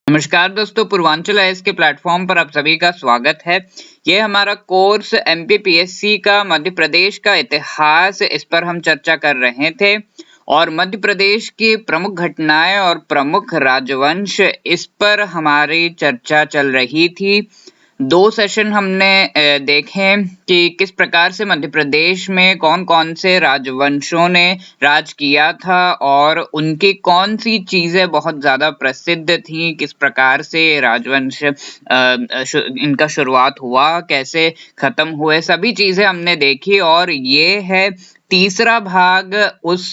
नमस्कार दोस्तों, पूर्वांचल आईएएस के प्लेटफॉर्म पर आप सभी का स्वागत है। ये हमारा कोर्स एमपीपीएससी का मध्य प्रदेश का इतिहास, इस पर हम चर्चा कर रहे थे और मध्य प्रदेश की प्रमुख घटनाएं और प्रमुख राजवंश, इस पर हमारी चर्चा चल रही थी। 2 सेशन हमने देखे कि किस प्रकार से मध्य प्रदेश में कौन-कौन से राजवंशों ने राज किया था और उनकी कौन-सी चीज़ें बहुत ज़्यादा प्रसिद्ध थीं, किस प्रकार से राजवंश इनका शुरुआत हुआ, कैसे खत्म हुए, सभी चीज़ें हमने देखी और ये है तीसरा भाग उस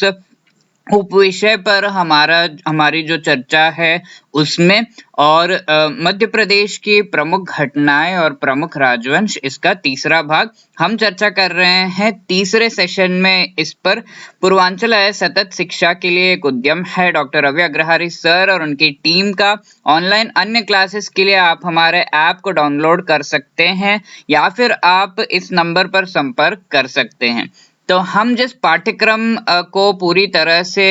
उपविषय पर हमारी जो चर्चा है उसमें। और मध्य प्रदेश की प्रमुख घटनाएं और प्रमुख राजवंश, इसका तीसरा भाग हम चर्चा कर रहे हैं तीसरे सेशन में। इस पर पूर्वांचल आईएएस सतत शिक्षा के लिए एक उद्यम है डॉक्टर रवि अग्रहारी सर और उनकी टीम का। ऑनलाइन अन्य क्लासेस के लिए आप हमारे ऐप को डाउनलोड कर सकते हैं या फिर आप इस नंबर पर संपर्क कर सकते हैं। तो हम जिस पाठ्यक्रम को पूरी तरह से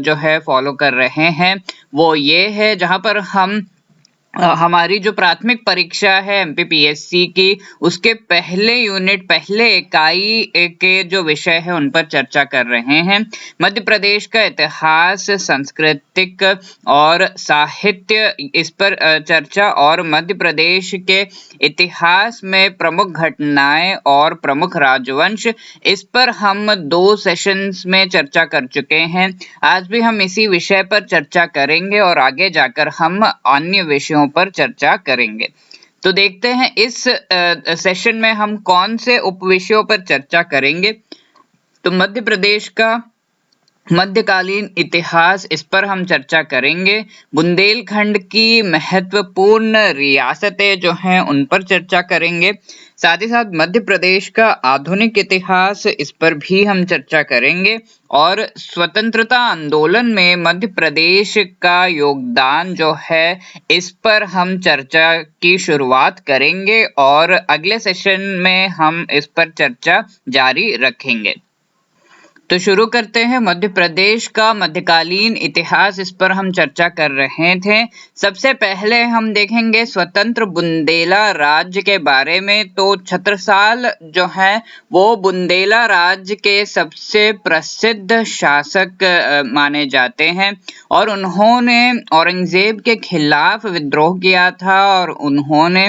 जो है फॉलो कर रहे हैं वो ये है, जहाँ पर हम हमारी जो प्राथमिक परीक्षा है एमपीपीएससी की, उसके पहले यूनिट, पहले इकाई के जो विषय है उन पर चर्चा कर रहे हैं। मध्य प्रदेश का इतिहास, सांस्कृतिक और साहित्य, इस पर चर्चा, और मध्य प्रदेश के इतिहास में प्रमुख घटनाएं और प्रमुख राजवंश, इस पर हम 2 सेशंस में चर्चा कर चुके हैं। आज भी हम इसी विषय पर चर्चा करेंगे और आगे जाकर हम अन्य विषयों पर चर्चा करेंगे। तो देखते हैं इस सेशन में हम कौन से उपविषयों पर चर्चा करेंगे। तो मध्य प्रदेश का मध्यकालीन इतिहास, इस पर हम चर्चा करेंगे। बुंदेलखंड की महत्वपूर्ण रियासतें जो हैं उन पर चर्चा करेंगे। साथ ही साथ मध्य प्रदेश का आधुनिक इतिहास, इस पर भी हम चर्चा करेंगे। और स्वतंत्रता आंदोलन में मध्य प्रदेश का योगदान जो है, इस पर हम चर्चा की शुरुआत करेंगे और अगले सेशन में हम इस पर चर्चा जारी रखेंगे। तो शुरू करते हैं। मध्य प्रदेश का मध्यकालीन इतिहास, इस पर हम चर्चा कर रहे थे। सबसे पहले हम देखेंगे स्वतंत्र बुंदेला राज्य के बारे में। तो छत्रसाल जो है वो बुंदेला राज्य के सबसे प्रसिद्ध शासक माने जाते हैं और उन्होंने औरंगजेब के खिलाफ विद्रोह किया था और उन्होंने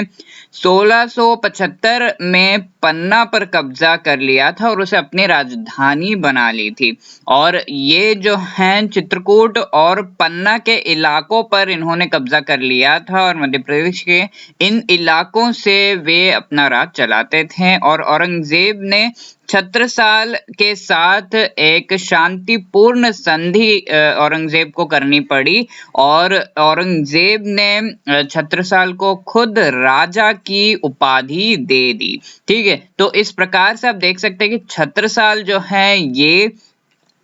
1675 में पन्ना पर कब्जा कर लिया था और उसे अपनी राजधानी बना ली थी। और ये जो हैं चित्रकूट और पन्ना के इलाकों पर इन्होंने कब्जा कर लिया था और मध्य प्रदेश के इन इलाकों से वे अपना राज चलाते थे। और औरंगजेब ने छत्रसाल के साथ एक शांतिपूर्ण संधि औरंगजेब को करनी पड़ी और औरंगजेब ने छत्रसाल को खुद राजा की उपाधि दे दी। ठीक है, तो इस प्रकार से आप देख सकते हैं कि छत्रसाल जो है ये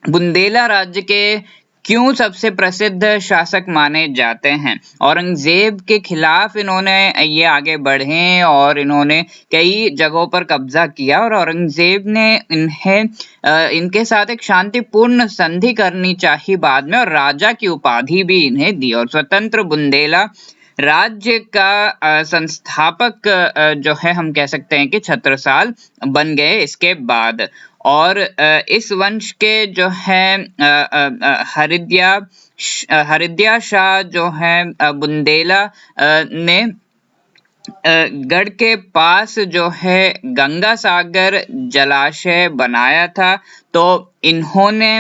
बुंदेला राज्य के क्यों सबसे प्रसिद्ध शासक माने जाते हैं। औरंगजेब के खिलाफ इन्होंने ये आगे बढ़े और इन्होंने कई जगहों पर कब्जा किया और औरंगजेब ने इनके साथ एक शांतिपूर्ण संधि करनी चाहिए बाद में, और राजा की उपाधि भी इन्हें दी और स्वतंत्र बुंदेला राज्य का संस्थापक जो है हम कह सकते हैं कि छत्रसाल बन गए इसके बाद। और इस वंश के जो है हरिद्या शाह जो है बुंदेला ने गढ़ के पास जो है गंगा सागर जलाशय बनाया था। तो इन्होंने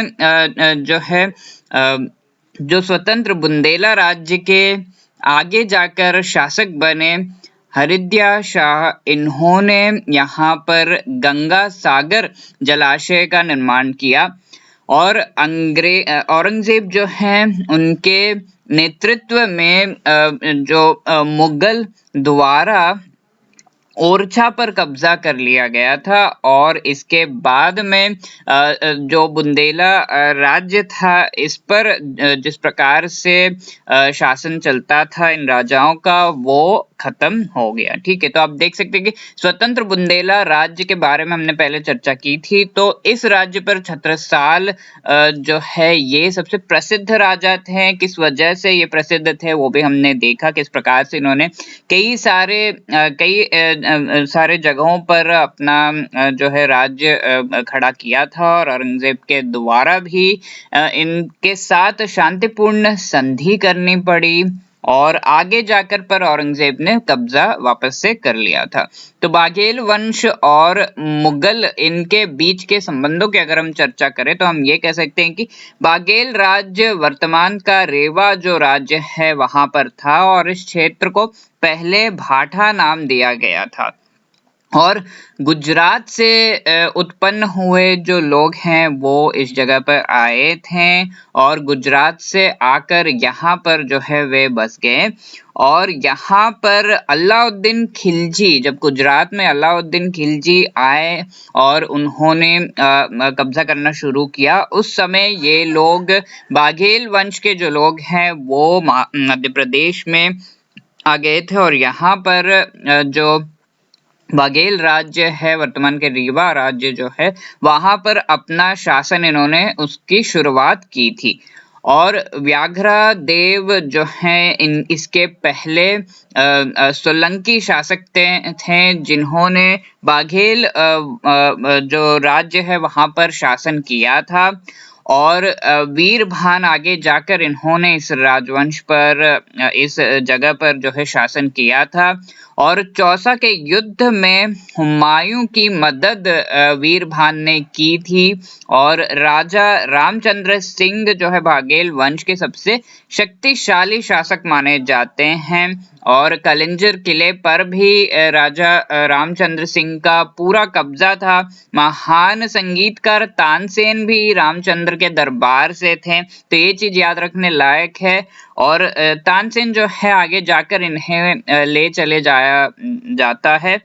जो है जो स्वतंत्र बुंदेला राज्य के आगे जाकर शासक बने हरिद्या शाह, इन्होंने यहाँ पर गंगा सागर जलाशय का निर्माण किया। और औरंगजेब जो हैं उनके नेतृत्व में जो मुगल द्वारा ओरछा पर कब्जा कर लिया गया था और इसके बाद में जो बुंदेला राज्य था, इस पर जिस प्रकार से शासन चलता था इन राजाओं का, वो खत्म हो गया। ठीक है, तो आप देख सकते हैं कि स्वतंत्र बुंदेला राज्य के बारे में हमने पहले चर्चा की थी। तो इस राज्य पर छत्रसाल जो है ये सबसे प्रसिद्ध राजा थे। किस वजह से ये प्रसिद्ध थे वो भी हमने देखा, किस प्रकार से इन्होंने कई सारे जगहों पर अपना जो है राज्य खड़ा किया था, और औरंगजेब के द्वारा भी इनके साथ शांतिपूर्ण संधि करनी पड़ी, और आगे जाकर पर औरंगजेब ने कब्जा वापस से कर लिया था। तो बाघेल वंश और मुगल इनके बीच के संबंधों की अगर हम चर्चा करें तो हम ये कह सकते हैं कि बाघेल राज्य वर्तमान का रेवा जो राज्य है वहां पर था, और इस क्षेत्र को पहले भाटा नाम दिया गया था। और गुजरात से उत्पन्न हुए जो लोग हैं वो इस जगह पर आए थे, और गुजरात से आकर यहाँ पर जो है वे बस गए। और यहाँ पर अलाउद्दीन खिलजी, जब गुजरात में अलाउद्दीन खिलजी आए और उन्होंने कब्जा करना शुरू किया, उस समय ये लोग बाघेल वंश के जो लोग हैं वो मध्य प्रदेश में आ गए थे, और यहाँ पर जो बाघेल राज्य है, वर्तमान के रीवा राज्य जो है, वहां पर अपना शासन इन्होंने उसकी शुरुआत की थी। और व्याघ्रा देव जो है इसके पहले सोलंकी शासक थे जिन्होंने बाघेल जो राज्य है वहां पर शासन किया था। और वीरभान आगे जाकर इन्होंने इस राजवंश पर इस जगह पर जो है शासन किया था। और चौसा के युद्ध में हुमायूं की मदद वीरभान ने की थी, और राजा रामचंद्र सिंह जो है बाघेल वंश के सबसे शक्तिशाली शासक माने जाते हैं। और कलिंजर किले पर भी राजा रामचंद्र सिंह का पूरा कब्जा था। महान संगीतकार तानसेन भी रामचंद्र के दरबार से थे, तो ये चीज याद रखने लायक है। और तानसेन जो है आगे जाकर इन्हें ले चले जाता है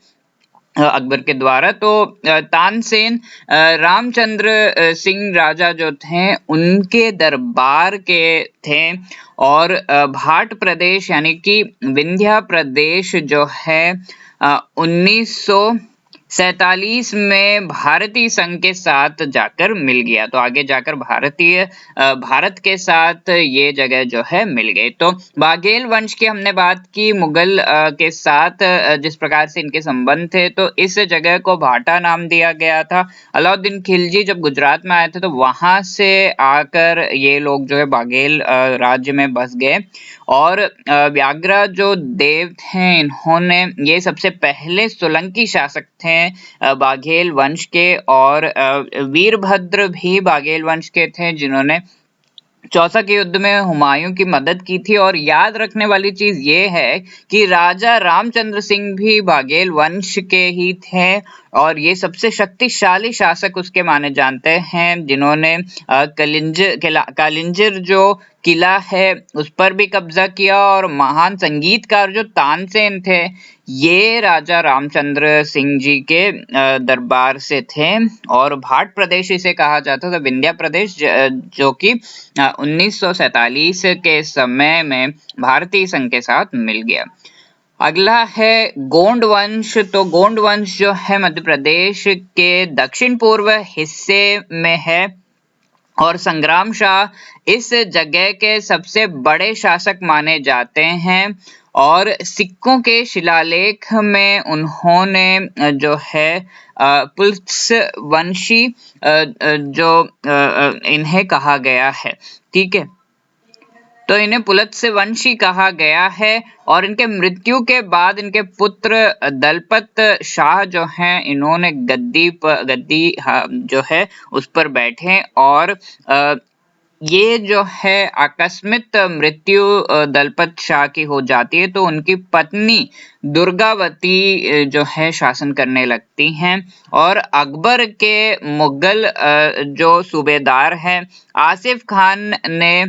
अकबर के द्वारा। तो तानसेन रामचंद्र सिंह राजा जो थे उनके दरबार के थे, और भाट प्रदेश यानी कि विंध्या प्रदेश जो है 1947 में भारतीय संघ के साथ जाकर मिल गया। तो आगे जाकर भारत के साथ ये जगह जो है मिल गई। तो बाघेल वंश की हमने बात की, मुगल के साथ जिस प्रकार से इनके संबंध थे, तो इस जगह को भाटा नाम दिया गया था। अलाउद्दीन खिलजी जब गुजरात में आए थे तो वहां से आकर ये लोग जो है बाघेल राज्य में बस गए। और व्याघ्रा जो देव थे इन्होंने ये सबसे पहले सोलंकी शासक थे बाघेल वंश के, और वीरभद्र भी बाघेल वंश के थे जिन्होंने चौसा के युद्ध में हुमायूं की मदद की थी। और याद रखने वाली चीज ये है कि राजा रामचंद्र सिंह भी बाघेल वंश के ही थे, और ये सबसे शक्तिशाली शासक उसके माने जाते हैं जिन्होंने कालिंजर जो किला है उस पर भी कब्जा किया। और महान संगीतकार जो तानसेन थे ये राजा रामचंद्र सिंह जी के दरबार से थे। और भाट प्रदेश इसे कहा जाता था, विंध्या प्रदेश, जो कि 1947 के समय में भारतीय संघ के साथ मिल गया। अगला है गोंड वंश। तो गोंड वंश जो है मध्य प्रदेश के दक्षिण पूर्व हिस्से में है, और संग्राम शाह इस जगह के सबसे बड़े शासक माने जाते हैं। और सिक्कों के शिलालेख में उन्होंने जो है पुलत्सवंशी जो इन्हें कहा गया है, ठीक है, तो इन्हें पुलत्सवंशी कहा गया है। और इनके मृत्यु के बाद इनके पुत्र दलपत शाह जो हैं इन्होंने गद्दी जो है उस पर बैठे। और ये जो है आकस्मिक मृत्यु दलपत शाह की हो जाती है, तो उनकी पत्नी दुर्गावती जो है शासन करने लगती हैं। और अकबर के मुगल जो सूबेदार हैं आसिफ खान ने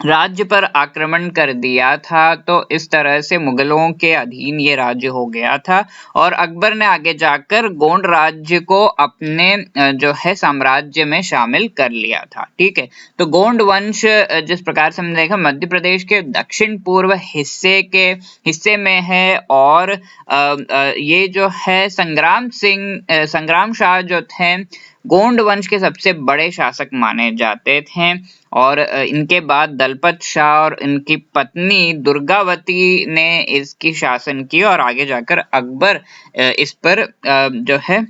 राज्य पर आक्रमण कर दिया था। तो इस तरह से मुगलों के अधीन ये राज्य हो गया था और अकबर ने आगे जाकर गोंड राज्य को अपने जो है साम्राज्य में शामिल कर लिया था। ठीक है, तो गोंड वंश जिस प्रकार से हमने देखा मध्य प्रदेश के दक्षिण पूर्व हिस्से में है और ये जो है संग्राम शाह जो थे गोंड वंश के सबसे बड़े शासक माने जाते थे और इनके बाद दलपत शाह और इनकी पत्नी दुर्गावती ने इसकी शासन की और आगे जाकर अकबर इस पर जो है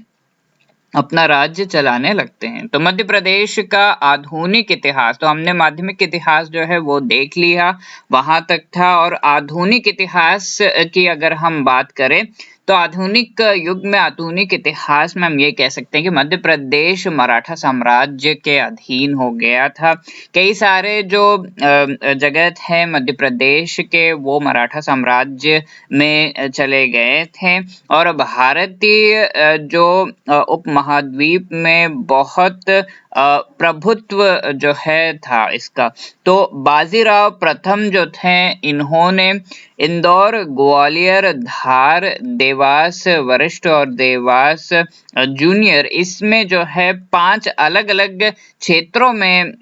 अपना राज्य चलाने लगते हैं। तो मध्य प्रदेश का आधुनिक इतिहास, तो हमने माध्यमिक इतिहास जो है वो देख लिया, वहां तक था। और आधुनिक इतिहास की अगर हम बात करें तो आधुनिक युग में, आधुनिक इतिहास में हम ये कह सकते हैं कि मध्य प्रदेश मराठा साम्राज्य के अधीन हो गया था। कई सारे जो जगह थे मध्य प्रदेश के वो मराठा साम्राज्य में चले गए थे और भारतीय जो उपमहाद्वीप में बहुत प्रभुत्व जो है था इसका। तो बाजीराव प्रथम जो थे इन्होंने इंदौर, ग्वालियर, धार, देवास वरिष्ठ और देवास जूनियर, इसमें जो है 5 अलग अलग क्षेत्रों में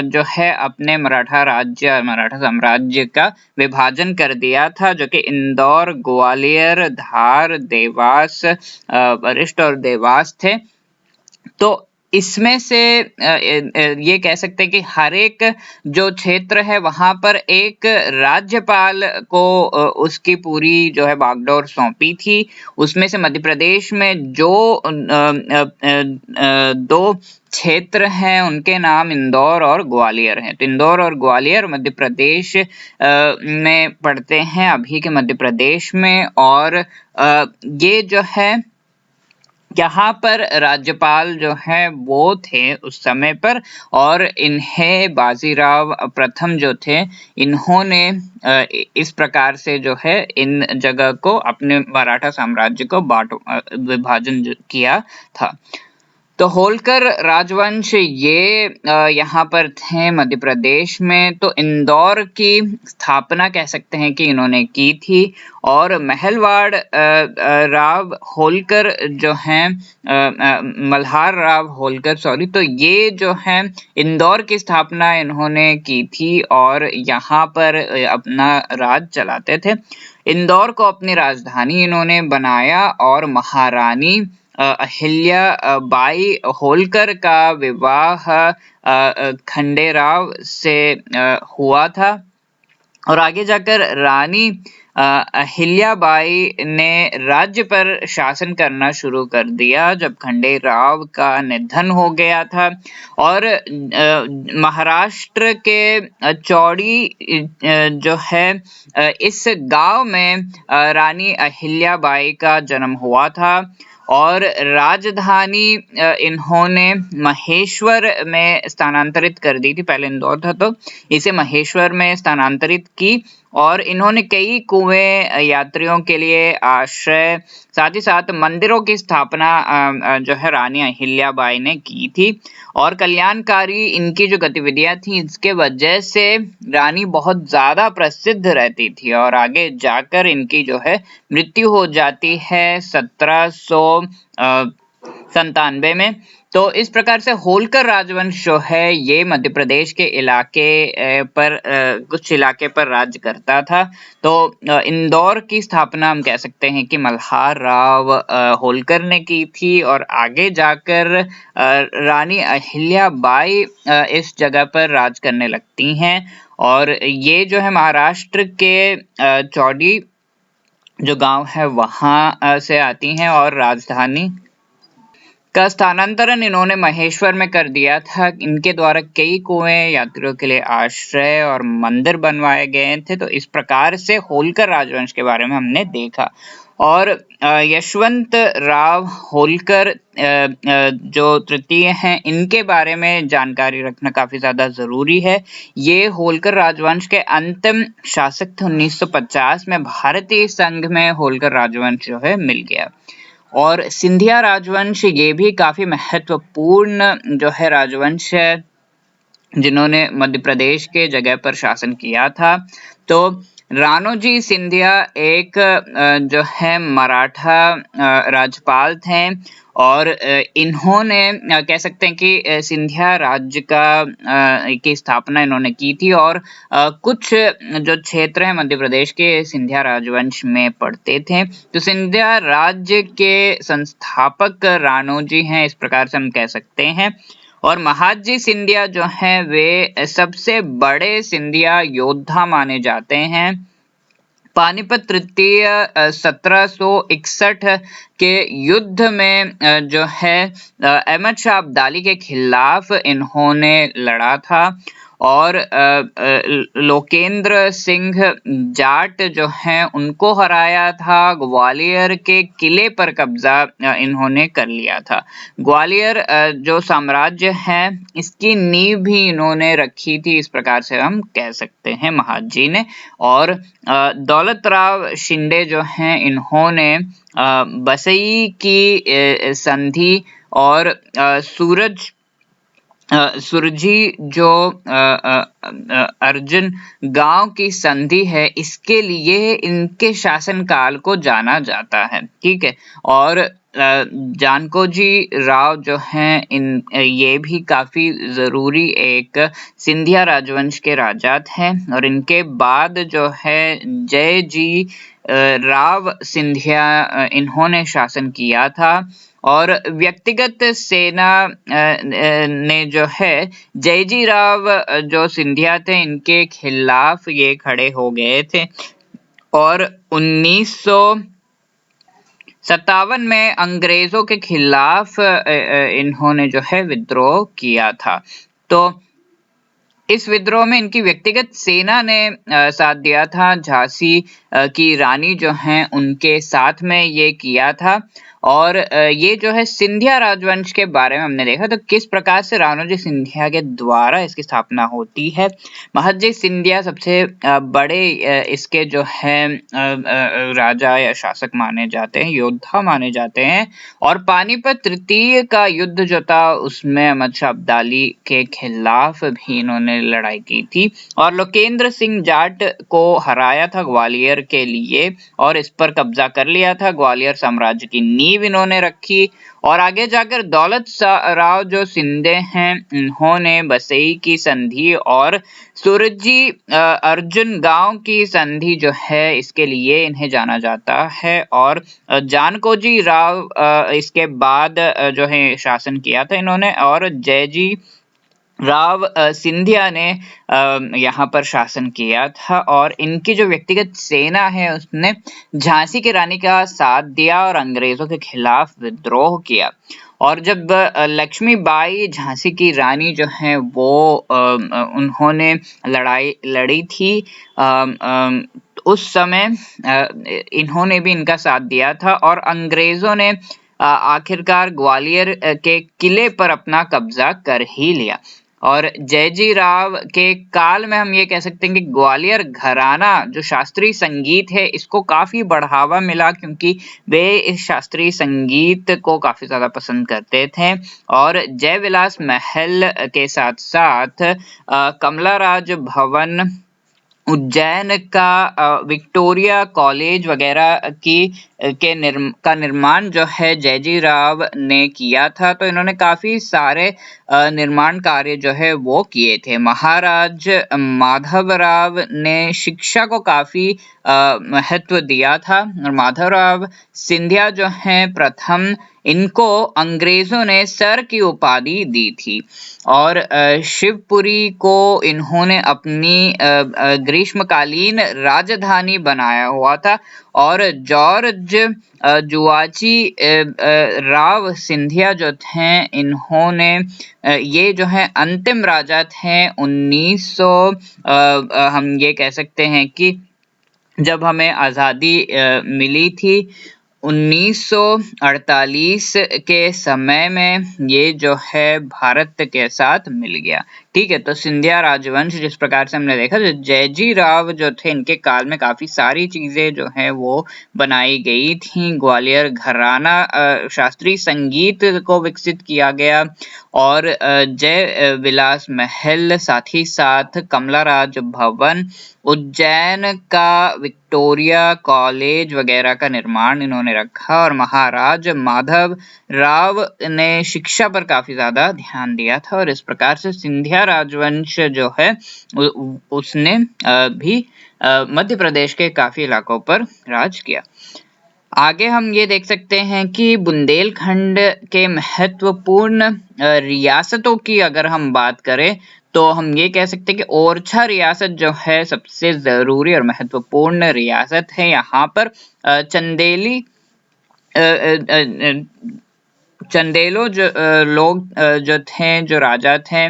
जो है अपने मराठा साम्राज्य का विभाजन कर दिया था, जो कि इंदौर, ग्वालियर, धार, देवास वरिष्ठ और देवास थे। तो इसमें से ये कह सकते हैं कि हर एक जो क्षेत्र है वहां पर एक राज्यपाल को उसकी पूरी जो है बागडोर सौंपी थी। उसमें से मध्य प्रदेश में जो 2 क्षेत्र हैं उनके नाम इंदौर और ग्वालियर हैं। तो इंदौर और ग्वालियर मध्य प्रदेश में पड़ते हैं, अभी के मध्य प्रदेश में। और ये जो है यहाँ पर राज्यपाल जो है वो थे उस समय पर, और इन्हें बाजीराव प्रथम जो थे इन्होंने इस प्रकार से जो है इन जगह को अपने मराठा साम्राज्य को विभाजन किया था। तो होलकर राजवंश ये यहाँ पर थे मध्य प्रदेश में। तो इंदौर की स्थापना कह सकते हैं कि इन्होंने की थी और महलवाड़ राव होलकर जो हैं मल्हार राव होलकर तो ये जो हैं इंदौर की स्थापना इन्होंने की थी और यहाँ पर अपना राज चलाते थे। इंदौर को अपनी राजधानी इन्होंने बनाया और महारानी अहिल्या बाई होलकर का विवाह खंडेराव से हुआ था और आगे जाकर रानी अहिल्याबाई ने राज्य पर शासन करना शुरू कर दिया जब खंडेराव का निधन हो गया था। और महाराष्ट्र के चौड़ी जो है इस गांव में रानी अहिल्याबाई का जन्म हुआ था और राजधानी इन्होंने महेश्वर में स्थानांतरित कर दी थी। पहले इंदौर था तो इसे महेश्वर में स्थानांतरित की और इन्होंने कई कुएं यात्रियों के लिए आश्रय, साथ ही साथ मंदिरों की स्थापना जो है रानी अहिल्याबाई ने की थी। और कल्याणकारी इनकी जो गतिविधियां थी इसके वजह से रानी बहुत ज्यादा प्रसिद्ध रहती थी और आगे जाकर इनकी जो है मृत्यु हो जाती है 1797 में। तो इस प्रकार से होलकर राजवंश जो है ये मध्य प्रदेश के इलाके पर कुछ इलाके पर राज्य करता था। तो इंदौर की स्थापना हम कह सकते हैं कि मल्हार राव होलकर ने की थी और आगे जाकर रानी अहिल्याबाई इस जगह पर राज करने लगती हैं। और ये जो है महाराष्ट्र के चौड़ी जो गांव है वहां से आती हैं और राजधानी का स्थानांतरण इन्होंने महेश्वर में कर दिया था। इनके द्वारा कई कुएं यात्रियों के लिए आश्रय और मंदिर बनवाए गए थे। तो इस प्रकार से होलकर राजवंश के बारे में हमने देखा। और यशवंत राव होलकर जो तृतीय हैं इनके बारे में जानकारी रखना काफी ज्यादा जरूरी है। ये होलकर राजवंश के अंतिम शासक थे। 1950 में भारतीय संघ में होलकर राजवंश जो है मिल गया। और सिंधिया राजवंश ये भी काफी महत्वपूर्ण जो है राजवंश है जिन्होंने मध्य प्रदेश के जगह पर शासन किया था। तो राणोजी सिंधिया एक जो है मराठा राज्यपाल थे और इन्होंने कह सकते हैं कि सिंधिया राज्य की स्थापना इन्होंने की थी और कुछ जो क्षेत्र हैं मध्य प्रदेश के सिंधिया राजवंश में पड़ते थे। तो सिंधिया राज्य के संस्थापक राणोजी हैं, इस प्रकार से हम कह सकते हैं। और महादजी सिंधिया जो हैं वे सबसे बड़े सिंधिया योद्धा माने जाते हैं। पानीपत तृतीय 1761 के युद्ध में जो है अहमद शाह अब्दाली के खिलाफ इन्होंने लड़ा था और लोकेंद्र सिंह जाट जो हैं उनको हराया था। ग्वालियर के किले पर कब्जा इन्होंने कर लिया था। ग्वालियर जो साम्राज्य है इसकी नींव भी इन्होंने रखी थी, इस प्रकार से हम कह सकते हैं महादजी ने। और दौलत राव शिंदे जो हैं इन्होंने बसई की संधि और सुरजी जो अर्जुन गांव की संधि है इसके लिए इनके शासनकाल को जाना जाता है, ठीक है। और जानकोजी राव जो हैं ये भी काफी जरूरी एक सिंधिया राजवंश के राजा थे और इनके बाद जो है जय जी राव सिंधिया इन्होंने शासन किया था। और व्यक्तिगत सेना ने जो है जयजी राव जो सिंधिया थे इनके खिलाफ ये खड़े हो गए थे और 1957 में अंग्रेजों के खिलाफ इन्होंने जो है विद्रोह किया था। तो इस विद्रोह में इनकी व्यक्तिगत सेना ने साथ दिया था। झांसी की रानी जो हैं उनके साथ में ये किया था। और ये जो है सिंधिया राजवंश के बारे में हमने देखा तो किस प्रकार से राणोजी सिंधिया के द्वारा इसकी स्थापना होती है। महादजी सिंधिया सबसे बड़े इसके जो है राजा या शासक माने जाते हैं, योद्धा माने जाते हैं। और पानीपत तृतीय का युद्ध जो था उसमें अहमद शाह अब्दाली के खिलाफ भी इन्होंने लड़ाई की थी और लोकेंद्र सिंह जाट को हराया था ग्वालियर के लिए और इस पर कब्जा कर लिया था। ग्वालियर साम्राज्य की नींव इन्होंने रखी और आगे जाकर दौलत राव जो सिंधे हैं इन्होंने बसई की संधि और सुरजी अर्जुन गांव की संधि जो है इसके लिए इन्हें जाना जाता है। और जानकोजी राव इसके बाद जो है शासन किया था इन्होंने और जयजी राव सिंधिया ने यहाँ पर शासन किया था और इनकी जो व्यक्तिगत सेना है उसने झांसी की रानी का साथ दिया और अंग्रेजों के खिलाफ विद्रोह किया। और जब लक्ष्मीबाई झांसी की रानी जो है वो उन्होंने लड़ाई लड़ी थी उस समय इन्होंने भी इनका साथ दिया था और अंग्रेजों ने आखिरकार ग्वालियर के किले पर अपना कब्जा कर ही लिया। और जयजी राव के काल में हम ये कह सकते हैं कि ग्वालियर घराना जो शास्त्रीय संगीत है इसको काफी बढ़ावा मिला क्योंकि वे इस शास्त्रीय संगीत को काफी ज्यादा पसंद करते थे। और जय विलास महल के साथ साथ कमलाराज भवन, उज्जैन का विक्टोरिया कॉलेज वगैरह का निर्माण जो है जयजी राव ने किया था। तो इन्होंने काफी सारे निर्माण कार्य जो है वो किए थे। महाराज माधवराव ने शिक्षा को काफी महत्व दिया था और माधवराव सिंधिया जो हैं प्रथम इनको अंग्रेजों ने सर की उपाधि दी थी और शिवपुरी को इन्होंने अपनी ग्रीष्मकालीन राजधानी बनाया हुआ था। और जॉर्ज जुआची राव सिंधिया जो थे इन्होंने ये जो है अंतिम राजा थे 1900 हम ये कह सकते हैं कि जब हमें आज़ादी मिली थी 1948 के समय में ये जो है भारत के साथ मिल गया, ठीक है। तो सिंधिया राजवंश जिस प्रकार से हमने देखा, जो जयजी राव जो थे, इनके काल में काफी सारी चीजें जो है वो बनाई गई थी। ग्वालियर घराना शास्त्रीय संगीत को विकसित किया गया, और जय विलास महल, साथ ही साथ कमला राज भवन, उज्जैन का विक्टोरिया कॉलेज वगैरह का निर्माण इन्होंने रखा। और महाराज माधव राव ने शिक्षा पर काफी ज्यादा ध्यान दिया था, और इस प्रकार से सिंधिया राजवंश जो है उसने भी मध्य प्रदेश के काफी इलाकों पर राज किया। आगे हम ये देख सकते हैं कि बुंदेलखंड के महत्वपूर्ण रियासतों की अगर हम बात करें, तो हम ये कह सकते हैं कि ओरछा रियासत जो है सबसे जरूरी और महत्वपूर्ण रियासत है। यहाँ पर चंदेली चंदेलो जो लोग जो थे, जो राजा थे,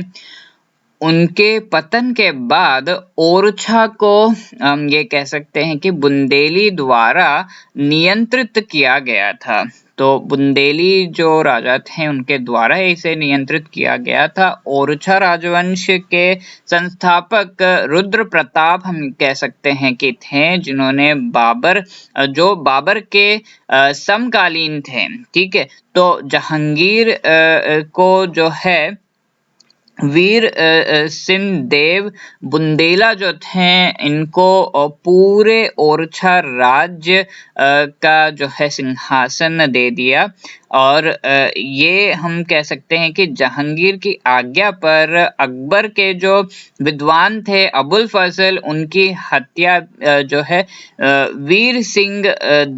उनके पतन के बाद ओरछा को हम ये कह सकते हैं कि बुंदेली द्वारा नियंत्रित किया गया था। तो बुंदेली जो राजा थे उनके द्वारा इसे नियंत्रित किया गया था। ओरछा राजवंश के संस्थापक रुद्र प्रताप हम कह सकते हैं कि थे, जिन्होंने जो बाबर के समकालीन थे। ठीक है। तो जहांगीर को जो है वीर सिंह देव बुंदेला जो थे, इनको पूरे ओरछा राज्य का जो है सिंहासन दे दिया। और ये हम कह सकते हैं कि जहांगीर की आज्ञा पर अकबर के जो विद्वान थे अबुल फजल, उनकी हत्या जो है वीर सिंह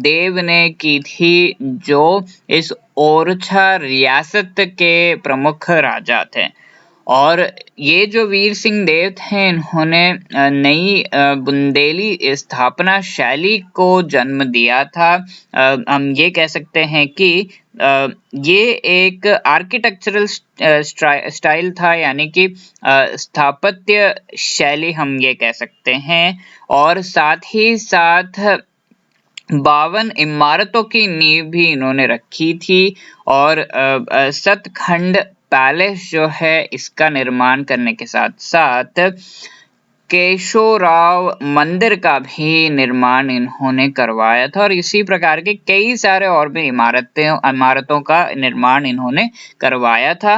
देव ने की थी, जो इस ओरछा रियासत के प्रमुख राजा थे। और ये जो वीर सिंह देव थे, इन्होंने नई बुंदेली स्थापना शैली को जन्म दिया था। हम ये कह सकते हैं कि ये एक आर्किटेक्चरल स्टाइल था, यानी कि स्थापत्य शैली हम ये कह सकते हैं। और साथ ही साथ 52 इमारतों की नींव भी इन्होंने रखी थी। और सतखंड पैलेस जो है, इसका निर्माण करने के साथ साथ केशवराव मंदिर का भी निर्माण इन्होंने करवाया था। और इसी प्रकार के कई सारे और भी इमारतों का निर्माण इन्होंने करवाया था।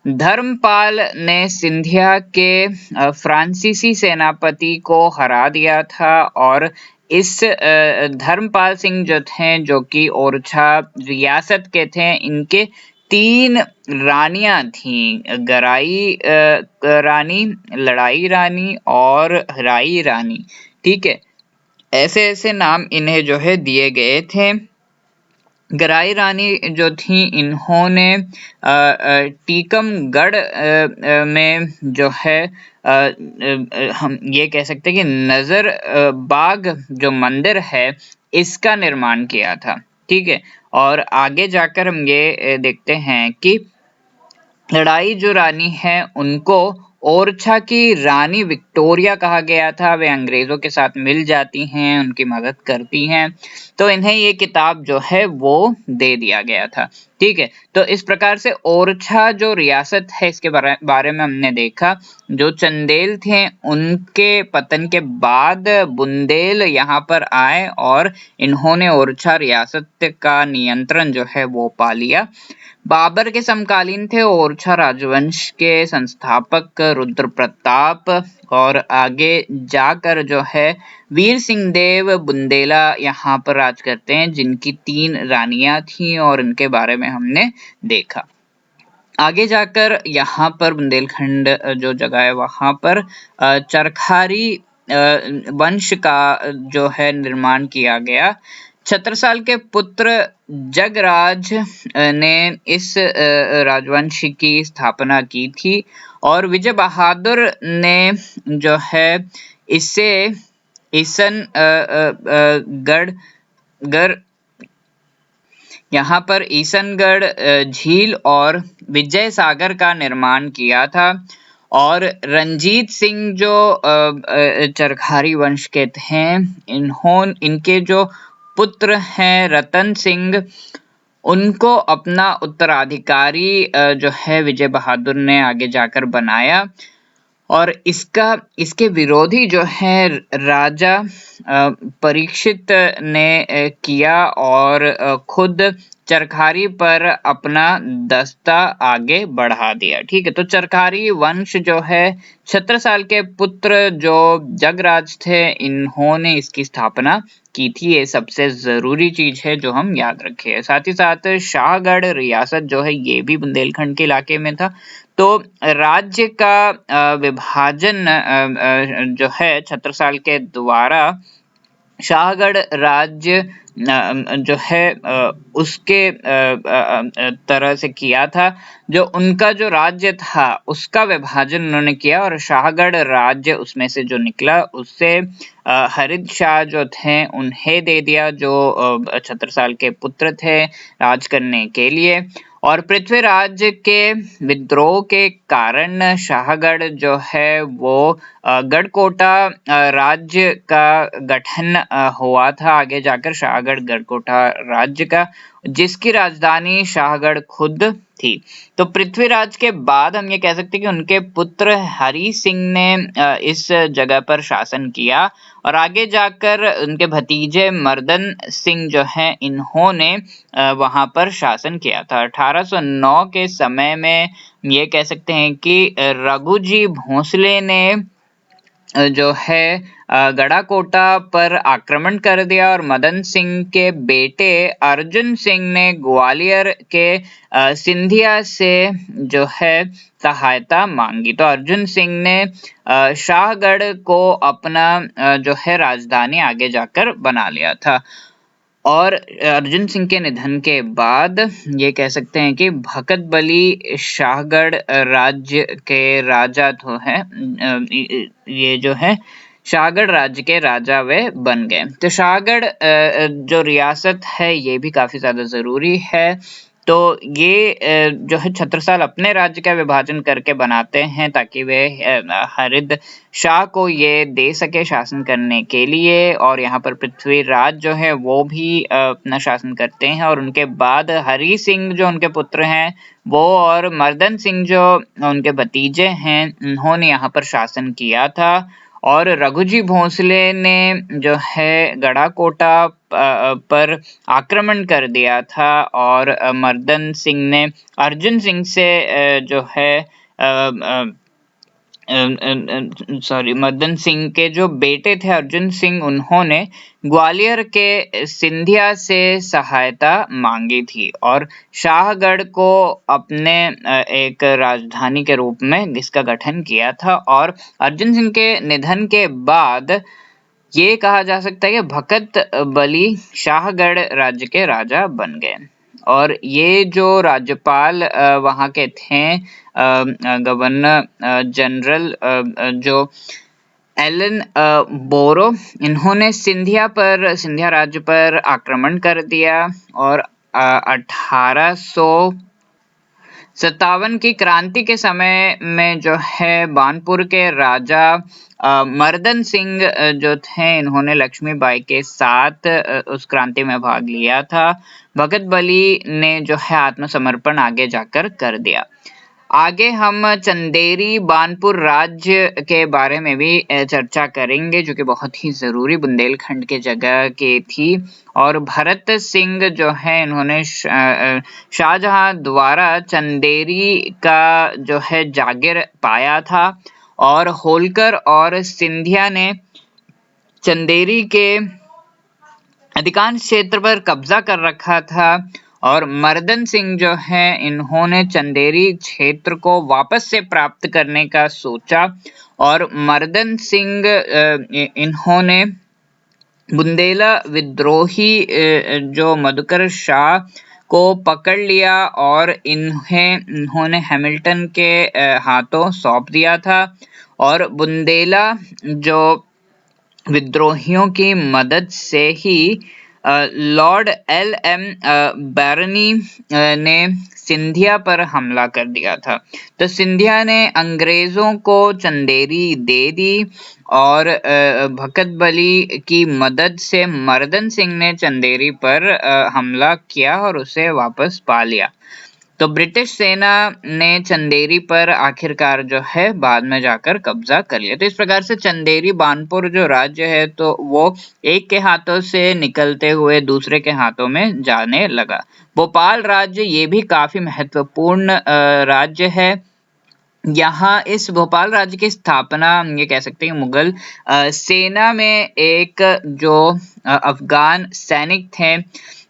धर्मपाल ने सिंधिया के फ्रांसीसी सेनापति को हरा दिया था, और इस धर्मपाल सिंह जो थे, जो कि ओरछा रियासत के थे, इनके 3 रानियां थीं, गराई रानी, लड़ाई रानी और हराई रानी। ठीक है। ऐसे ऐसे नाम इन्हें जो है दिए गए थे। गराई रानी जो थी, इन्होंने टीकमगढ़ में जो है हम ये कह सकते हैं कि नजर बाग जो मंदिर है, इसका निर्माण किया था। ठीक है। और आगे जाकर हम ये देखते हैं कि लड़ाई जो रानी है, उनको ओरछा की रानी विक्टोरिया कहा गया था। वे अंग्रेजों के साथ मिल जाती हैं, उनकी मदद करती हैं, तो इन्हें ये किताब जो है वो दे दिया गया था। ठीक है। तो इस प्रकार से ओरछा जो रियासत है, इसके बारे में हमने देखा। जो चंदेल थे, उनके पतन के बाद बुंदेल यहाँ पर आए और इन्होंने ओरछा रियासत का नियंत्रण जो है वो पा लिया। बाबर के समकालीन थे ओरछा राजवंश के संस्थापक रुद्र प्रताप, और आगे जाकर जो है वीर सिंह देव बुंदेला यहाँ पर राज करते हैं, जिनकी 3 रानियां थीं, और इनके बारे में हमने देखा। आगे जाकर यहाँ पर बुंदेलखंड जो जगह है, वहां पर चरखारी वंश का जो है निर्माण किया गया। छत्रसाल के पुत्र जगराज ने इस राजवंश की स्थापना की थी, और विजय बहादुर ने जो है इसे यहाँ पर ईसनगढ़ झील और विजय सागर का निर्माण किया था। और रंजीत सिंह जो चरखारी वंश के थे, इनके जो पुत्र हैं रतन सिंह, उनको अपना उत्तराधिकारी जो है विजय बहादुर ने आगे जाकर बनाया। और इसके विरोधी जो है राजा परीक्षित ने किया और खुद चरखारी पर अपना दस्ता आगे बढ़ा दिया। ठीक है, तो चरखारी वंश जो है छत्रसाल के पुत्र जो जगराज थे, इन्होंने इसकी स्थापना की थी। ये सबसे जरूरी चीज है जो हम याद रखें। साथ ही साथ शाहगढ़ रियासत जो है ये भी बुंदेलखंड के इलाके में था। तो राज्य का विभाजन जो है छत्रसाल के द्वारा शाहगढ़ राज्य जो है उसके तरह से किया था। जो उनका जो राज्य था उसका विभाजन उन्होंने किया और शाहगढ़ राज्य उसमें से जो निकला उससे हरिद शाह जो थे उन्हें दे दिया, जो छत्रसाल के पुत्र थे राज करने के लिए। और पृथ्वीराज के विद्रोह के कारण शाहगढ़ जो है वो गढ़कोटा राज्य का गठन हुआ था आगे जाकर, शाहगढ़ गढ़कोटा राज्य का, जिसकी राजधानी शाहगढ़ खुद थी। तो पृथ्वीराज के बाद हम ये कह सकते हैं कि उनके पुत्र हरि सिंह ने इस जगह पर शासन किया और आगे जाकर उनके भतीजे मर्दन सिंह जो हैं इन्होंने वहां पर शासन किया था। 1809 के समय में ये कह सकते हैं कि रघुजी भोसले ने जो है गढ़ाकोटा पर आक्रमण कर दिया और मदन सिंह के बेटे अर्जुन सिंह ने ग्वालियर के सिंधिया से जो है सहायता मांगी। तो अर्जुन सिंह ने शाहगढ़ को अपना जो है राजधानी आगे जाकर बना लिया था। और अर्जुन सिंह के निधन के बाद ये कह सकते हैं कि भगत बली शाहगढ़ राज्य के राजा तो है, ये जो है शाहगढ़ राज्य के राजा वे बन गए। तो शाहगढ़ जो रियासत है ये भी काफी ज्यादा जरूरी है। तो ये जो है छत्रसाल अपने राज्य का विभाजन करके बनाते हैं ताकि वे हरिद शाह को ये दे सके शासन करने के लिए, और यहाँ पर पृथ्वीराज जो है वो भी अपना शासन करते हैं। और उनके बाद हरि सिंह जो उनके पुत्र हैं वो और मर्दन सिंह जो उनके भतीजे हैं उन्होंने यहाँ पर शासन किया था। और रघुजी भोसले ने जो है गढ़ाकोटा पर आक्रमण कर दिया था और मर्दन सिंह ने अर्जुन सिंह से जो है मर्दन सिंह के जो बेटे थे अर्जुन सिंह, उन्होंने ग्वालियर के सिंधिया से सहायता मांगी थी और शाहगढ़ को अपने एक राजधानी के रूप में इसका गठन किया था। और अर्जुन सिंह के निधन के बाद ये कहा जा सकता है कि भगत बली शाहगढ़ राज्य के राजा बन गए। और ये जो राज्यपाल वहाँ के थे गवर्नर जनरल जो एलन बोरो, इन्होंने सिंधिया राज्य पर आक्रमण कर दिया और 1857 की क्रांति के समय में जो है बानपुर के राजा मर्दन सिंह जो थे इन्होंने लक्ष्मीबाई के साथ उस क्रांति में भाग लिया था। भगत बली ने जो है आत्मसमर्पण आगे जाकर कर दिया। आगे हम चंदेरी बानपुर राज्य के बारे में भी चर्चा करेंगे जो कि बहुत ही जरूरी बुंदेलखंड के जगह की थी। और भरत सिंह जो है इन्होंने शाहजहां द्वारा चंदेरी का जो है जागीर पाया था और होलकर और सिंधिया ने चंदेरी के अधिकांश क्षेत्र पर कब्जा कर रखा था। और मर्दन सिंह जो है इन्होंने चंदेरी क्षेत्र को वापस से प्राप्त करने का सोचा और मर्दन सिंह इन्होंने बुंदेला विद्रोही जो मधुकर शाह को पकड़ लिया और इन्होंने हैमिल्टन के हाथों सौंप दिया था। और बुंदेला जो विद्रोहियों की मदद से ही लॉर्ड एल.एम. बैरनी ने सिंधिया पर हमला कर दिया था। तो सिंधिया ने अंग्रेजों को चंदेरी दे दी और भगत बली की मदद से मर्दन सिंह ने चंदेरी पर हमला किया और उसे वापस पा लिया। तो ब्रिटिश सेना ने चंदेरी पर आखिरकार जो है बाद में जाकर कब्जा कर लिया। तो इस प्रकार से चंदेरी बानपुर जो राज्य है तो वो एक के हाथों से निकलते हुए दूसरे के हाथों में जाने लगा। भोपाल राज्य ये भी काफी महत्वपूर्ण राज्य है। यहाँ इस भोपाल राज्य की स्थापना ये कह सकते हैं मुगल सेना में एक जो अफगान सैनिक थे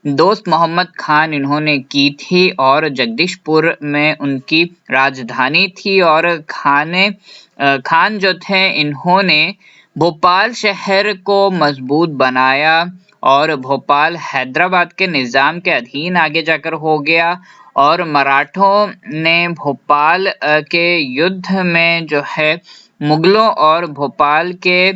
दोस्त मोहम्मद खान इन्होंने की थी, और जगदीशपुर में उनकी राजधानी थी। और खान जो थे इन्होंने भोपाल शहर को मजबूत बनाया और भोपाल हैदराबाद के निजाम के अधीन आगे जाकर हो गया। और मराठों ने भोपाल के युद्ध में जो है मुगलों और भोपाल के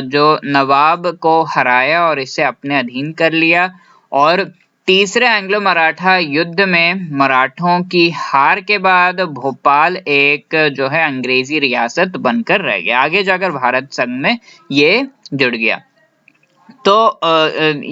जो नवाब को हराया और इसे अपने अधीन कर लिया। और तीसरे एंग्लो मराठा युद्ध में मराठों की हार के बाद भोपाल एक जो है अंग्रेजी रियासत बनकर रह गया, आगे जाकर भारत संघ में ये जुड़ गया। तो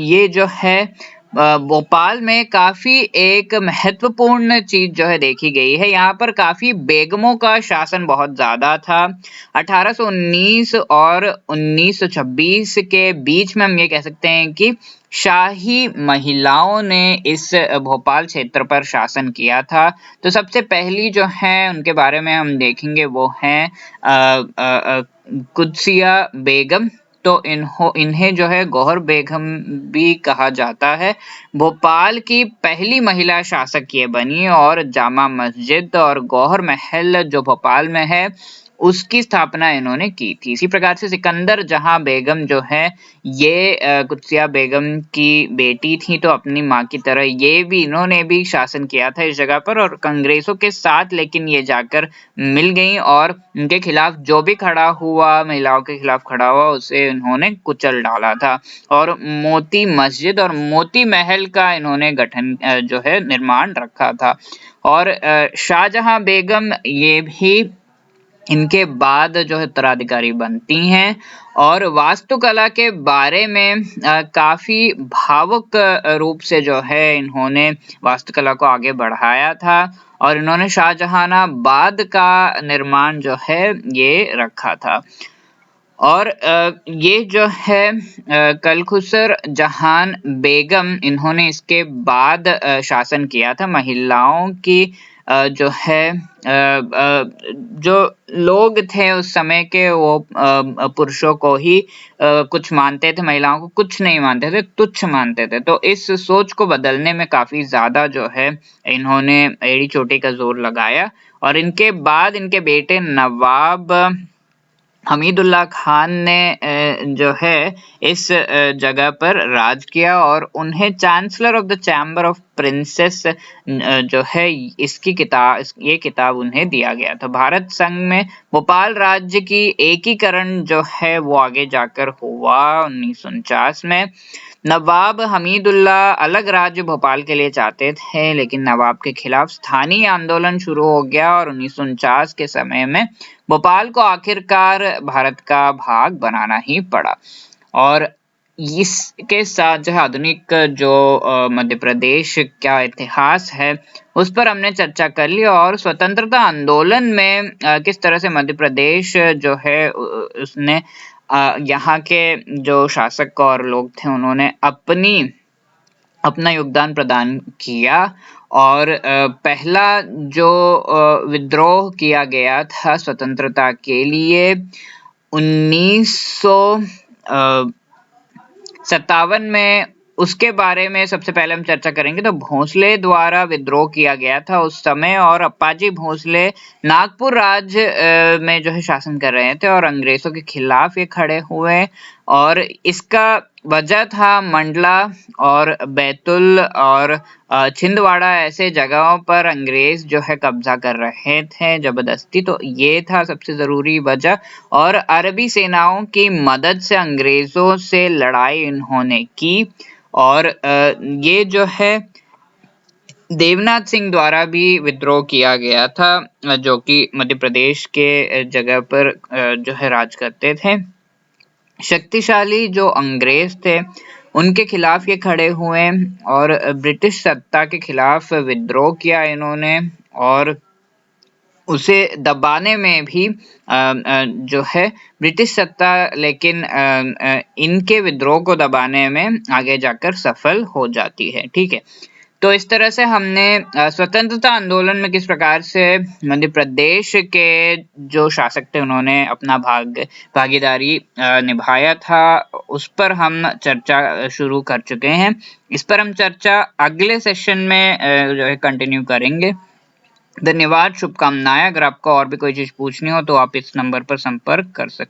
ये जो है भोपाल में काफी एक महत्वपूर्ण चीज जो है देखी गई है। यहाँ पर काफी बेगमों का शासन बहुत ज्यादा था। 1819 और 1926 के बीच में हम ये कह सकते हैं कि शाही महिलाओं ने इस भोपाल क्षेत्र पर शासन किया था। तो सबसे पहली जो है उनके बारे में हम देखेंगे वो है कुत्सिया बेगम। तो इन्हें जो है गौहर बेगम भी कहा जाता है। भोपाल की पहली महिला शासक ये बनी और जामा मस्जिद और गौहर महल जो भोपाल में है उसकी स्थापना इन्होंने की थी। इसी प्रकार से सिकंदर जहां बेगम जो है ये कुत्सिया बेगम की बेटी थी, तो अपनी माँ की तरह ये भी इन्होंने भी शासन किया था इस जगह पर, और अंग्रेजों के साथ लेकिन ये जाकर मिल गई और उनके खिलाफ जो भी खड़ा हुआ, महिलाओं के खिलाफ खड़ा हुआ, उसे इन्होंने कुचल डाला था। और मोती मस्जिद और मोती महल का इन्होंने गठन जो है निर्माण रखा था। और शाहजहां बेगम ये भी इनके बाद जो है उत्तराधिकारी बनती हैं। और वास्तुकला के बारे में काफी भावुक रूप से जो है इन्होंने वास्तुकला को आगे बढ़ाया था, और इन्होंने शाहजहानाबाद का निर्माण जो है ये रखा था। और ये जो है कलखुसर जहान बेगम इन्होंने इसके बाद शासन किया था। महिलाओं की जो है जो लोग थे उस समय के वो पुरुषों को ही कुछ मानते थे, महिलाओं को कुछ नहीं मानते थे, तुच्छ मानते थे। तो इस सोच को बदलने में काफी ज्यादा जो है इन्होंने एड़ी चोटी का जोर लगाया। और इनके बाद इनके बेटे नवाब हमीदुल्लाह खान ने जो है इस जगह पर राज किया और उन्हें chancellor of the chamber of princess जो है इसकी ये किताब उन्हें दिया गया था। भारत संघ में भोपाल राज्य की एकीकरण जो है वो आगे जाकर हुआ 1949 में। नवाब हमीदुल्लाह अलग राज्य भोपाल के लिए चाहते थे, लेकिन नवाब के खिलाफ स्थानीय आंदोलन शुरू हो गया और 1949 के समय में भोपाल को आखिरकार भारत का भाग बनाना ही पड़ा। और इसके साथ जो आधुनिक जो मध्य प्रदेश का इतिहास है उस पर हमने चर्चा कर ली, और स्वतंत्रता आंदोलन में किस तरह से मध्य प्रदेश जो है उसने यहाँ के जो शासक और लोग थे उन्होंने अपना योगदान प्रदान किया। और पहला जो विद्रोह किया गया था स्वतंत्रता के लिए 1957 में, उसके बारे में सबसे पहले हम चर्चा करेंगे। तो भोसले द्वारा विद्रोह किया गया था उस समय, और अप्पाजी भोसले नागपुर राज्य में जो है शासन कर रहे थे और अंग्रेजों के खिलाफ ये खड़े हुए। और इसका वजह था मंडला और बैतुल और छिंदवाड़ा ऐसे जगहों पर अंग्रेज जो है कब्जा कर रहे थे जबरदस्ती, तो ये था सबसे जरूरी वजह। और अरबी सेनाओं की मदद से अंग्रेजों से लड़ाई इन्होंने की। और ये जो है देवनाथ सिंह द्वारा भी विद्रोह किया गया था, जो कि मध्य प्रदेश के जगह पर जो है राज करते थे। शक्तिशाली जो अंग्रेज थे उनके खिलाफ ये खड़े हुए और ब्रिटिश सत्ता के खिलाफ विद्रोह किया इन्होंने, और उसे दबाने में भी जो है ब्रिटिश सत्ता, लेकिन इनके विद्रोह को दबाने में आगे जाकर सफल हो जाती है। ठीक है, तो इस तरह से हमने स्वतंत्रता आंदोलन में किस प्रकार से मध्य प्रदेश के जो शासक थे उन्होंने अपना भागीदारी निभाया था, उस पर हम चर्चा शुरू कर चुके हैं। इस पर हम चर्चा अगले सेशन में जो है कंटिन्यू करेंगे। धन्यवाद, शुभकामनाएं। अगर आपको और भी कोई चीज पूछनी हो तो आप इस नंबर पर संपर्क कर सकते हैं।